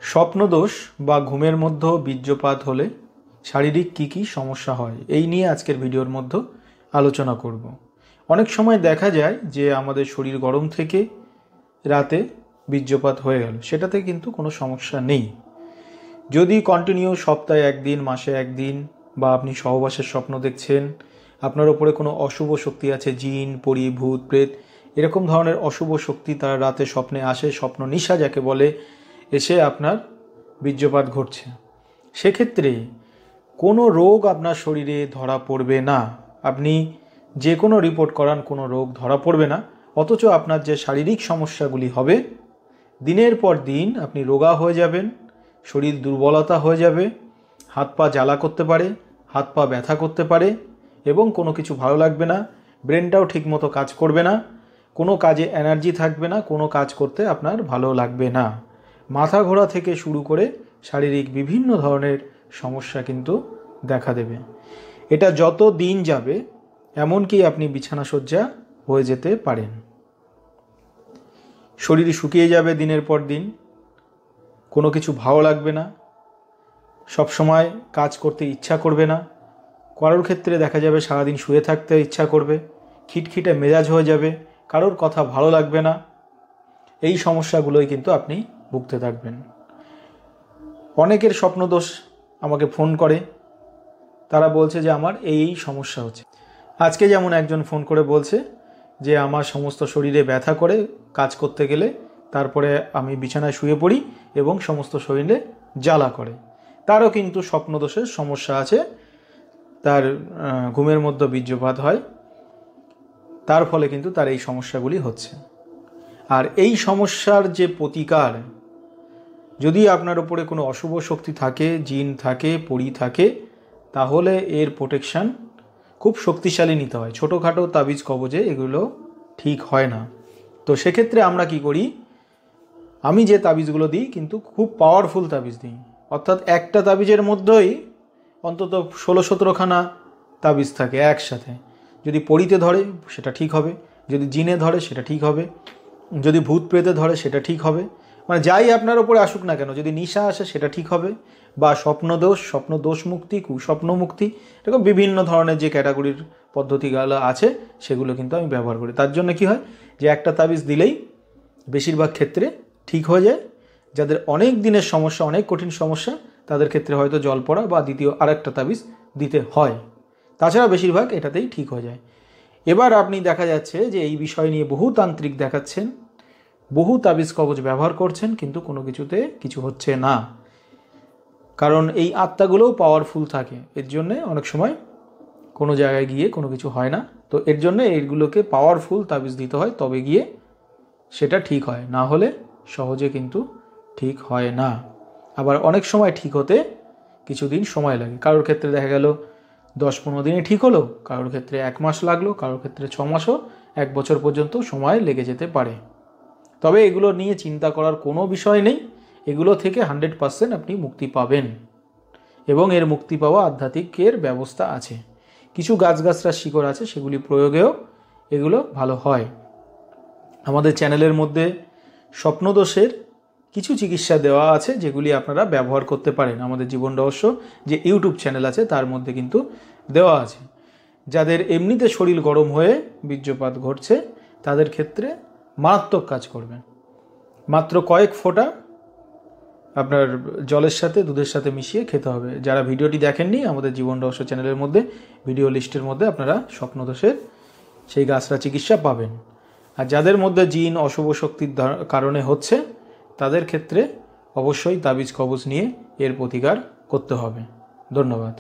স্বপ্নদোষ বা ঘুমের মধ্যে বীর্যপাত হলে শারীরিক কি সমস্যা হয় এই নিয়ে আজকের ভিডিওর মধ্যে আলোচনা করব। অনেক সময় দেখা যায় যে আমাদের শরীর গরম থেকে রাতে বীর্যপাত হয়ে গেল, সেটাতে কিন্তু কোনো সমস্যা নেই। যদি কন্টিনিউ সপ্তাহে একদিন, মাসে একদিন বা আপনি সহবাসের স্বপ্ন দেখছেন, আপনার ওপরে কোনো অশুভ শক্তি আছে, জিন, পরি, ভূত, প্রেত, এরকম ধরনের অশুভ শক্তি তারা রাতে স্বপ্নে আসে, স্বপ্ন নিশা যাকে বলে, এসে আপনার বীর্যপাত ঘটছে, সেক্ষেত্রে কোনো রোগ আপনার শরীরে ধরা পড়বে না। আপনি যে কোনো রিপোর্ট করান, কোনো রোগ ধরা পড়বে না। অথচ আপনার যে শারীরিক সমস্যাগুলি হবে, দিনের পর দিন আপনি রোগা হয়ে যাবেন, শরীর দুর্বলতা হয়ে যাবে, হাত পা জ্বালা করতে পারে, হাত পা ব্যথা করতে পারে এবং কোনো কিছু ভালো লাগবে না, ব্রেনটাও ঠিকমতো কাজ করবে না, কোনো কাজে এনার্জি থাকবে না, কোনো কাজ করতে আপনার ভালো লাগবে না। মাথা ঘোরা থেকে শুরু করে শারীরিক বিভিন্ন ধরনের সমস্যা কিন্তু দেখা দেবে। এটা যত দিন যাবে এমনকি আপনি বিছানাশয্যা হয়ে যেতে পারেন। শরীর শুকিয়ে যাবে দিনের পর দিন, কোনো কিছু ভালো লাগবে না, সবসময় কাজ করতে ইচ্ছা করবে না, কারোর ক্ষেত্রে দেখা যাবে সারাদিন শুয়ে থাকতে ইচ্ছা করবে, খিটখিটে মেজাজ হয়ে যাবে, কারোর কথা ভালো লাগবে না। এই সমস্যাগুলোই কিন্তু আপনি ভুগতে থাকবেন। অনেকের স্বপ্নদোষ আমাকে ফোন করে, তারা বলছে যে আমার এই সমস্যা হচ্ছে। আজকে যেমন একজন ফোন করে বলছে যে আমার সমস্ত শরীরে ব্যথা করে, কাজ করতে গেলে তারপরে আমি বিছানায় শুয়ে পড়ি এবং সমস্ত শরীরে জ্বালা করে। তারও কিন্তু স্বপ্নদোষের সমস্যা আছে, তার ঘুমের মধ্যে বীর্যপাত হয়, তার ফলে কিন্তু তার এই সমস্যাগুলি হচ্ছে। আর এই সমস্যার যে প্রতিকার, যদি আপনার উপরে কোনো অশুভ শক্তি থাকে, জিন থাকে, পরি থাকে, তাহলে এর প্রোটেকশান খুব শক্তিশালী নিতে হয়। ছোটোখাটো তাবিজ কবজে এগুলো ঠিক হয় না। তো সেক্ষেত্রে আমরা কি করি, আমি যে তাবিজগুলো দিই কিন্তু খুব পাওয়ারফুল তাবিজ দিই। অর্থাৎ একটা তাবিজের মধ্যেই অন্তত 16-17খানা তাবিজ থাকে একসাথে। যদি পরিতে ধরে সেটা ঠিক হবে, যদি জিনে ধরে সেটা ঠিক হবে, যদি ভূত প্রেতে ধরে সেটা ঠিক হবে, মানে যাই আপনার ওপরে আসুক না কেন, যদি নিশা আসে সেটা ঠিক হবে, বা স্বপ্নদোষ মুক্তি, কুস্বপ্ন মুক্তি, এরকম বিভিন্ন ধরনের যে ক্যাটাগরির পদ্ধতিগুলো আছে সেগুলো কিন্তু আমি ব্যবহার করি। তার জন্য কি হয় যে একটা তাবিজ দিলেই বেশিরভাগ ক্ষেত্রে ঠিক হয়ে যায়। যাদের অনেক দিনের সমস্যা, অনেক কঠিন সমস্যা, তাদের ক্ষেত্রে হয়তো জল পড়া বা দ্বিতীয় আরেকটা তাবিজ দিতে হয়। তাছাড়া বেশিরভাগ এটাতেই ঠিক হয়ে যায়। এবার আপনি দেখা যাচ্ছে যে এই বিষয় নিয়ে বহু তান্ত্রিক দেখাচ্ছেন, বহু তাবিজ কবজ ব্যবহার করছেন, কিন্তু কোনো কিছুতে কিছু হচ্ছে না। কারণ এই আত্মাগুলোও পাওয়ারফুল থাকে, এর জন্যে অনেক সময় কোনো জায়গায় গিয়ে কোনো কিছু হয় না। তো এর জন্য এইগুলোকে পাওয়ারফুল তাবিজ দিতে হয়, তবে গিয়ে সেটা ঠিক হয়, না হলে সহজে কিন্তু ঠিক হয় না। আবার অনেক সময় ঠিক হতে কিছুদিন সময় লাগে। কারোর ক্ষেত্রে দেখা গেল 10-15 দিনে ঠিক হলো, কারোর ক্ষেত্রে 1 মাস লাগলো, কারোর ক্ষেত্রে 6 মাসও, 1 বছর পর্যন্ত সময় লেগে যেতে পারে। তবে এগুলো নিয়ে চিন্তা করার কোনো বিষয় নেই, এগুলো থেকে 100% আপনি মুক্তি পাবেন এবং এর মুক্তি পাওয়া আধ্যাত্মিকের ব্যবস্থা আছে। কিছু গাছগাছরার শিকড় আছে, সেগুলি প্রয়োগেও এগুলো ভালো হয়। আমাদের চ্যানেলের মধ্যে স্বপ্নদোষের কিছু চিকিৎসা দেওয়া আছে, যেগুলি আপনারা ব্যবহার করতে পারেন। আমাদের জীবন রহস্য যে ইউটিউব চ্যানেল আছে তার মধ্যে কিন্তু দেওয়া আছে। যাদের এমনিতে শরীর গরম হয়ে বীর্যপাত ঘটছে, তাদের ক্ষেত্রে মারাত্মক কাজ করবে। মাত্র কয়েক ফোঁটা আপনার জলের সাথে, দুধের সাথে মিশিয়ে খেতে হবে। যারা ভিডিওটি দেখেননি, আমাদের জীবন রহস্য চ্যানেলের মধ্যে ভিডিও লিস্টের মধ্যে আপনারা স্বপ্নদোষের সেই গাছরা চিকিৎসা পাবেন। আর যাদের মধ্যে জিন, অশুভ শক্তির কারণে হচ্ছে, তাদের ক্ষেত্রে অবশ্যই তাবিজ কবজ নিয়ে এর প্রতিকার করতে হবে। ধন্যবাদ।